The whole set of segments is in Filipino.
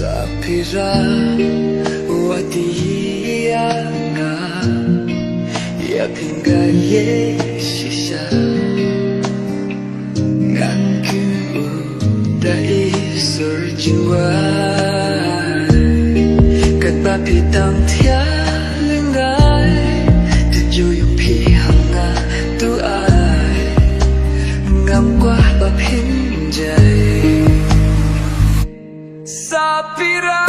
Sapira wadianga ya pinga ye shisha ngaku dai surjiwa kat bapi tang thia lengai tu yu pi hanga tu ai ngam qua bap hin jai Sapira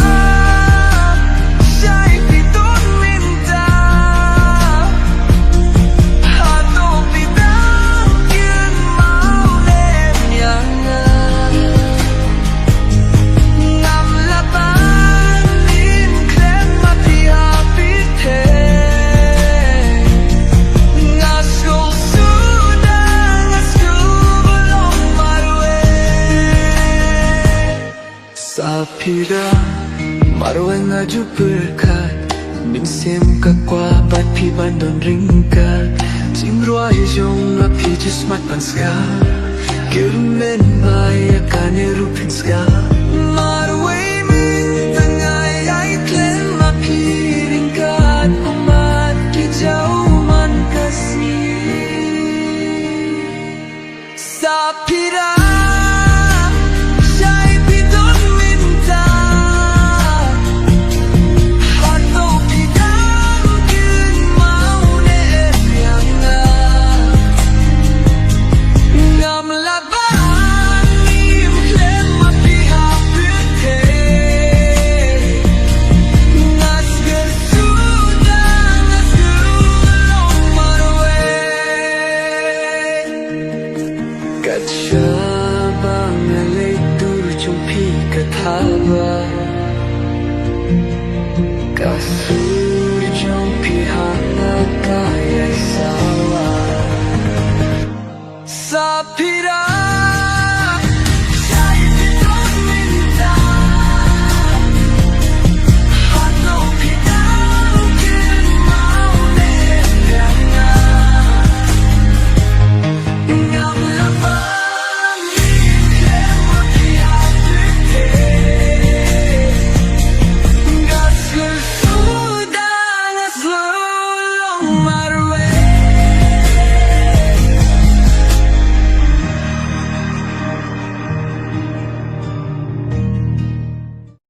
Sapira marwang aju berkat min sem ka kwa bat pi bandon ringka jing roi jong la pi jismat pan ska kirmen mai akane rupin ska marwai min tangai ai klen ma pi ringka umat ki jauh man kasi Sapira Syabang ngalaitur jumpi kataba Kasu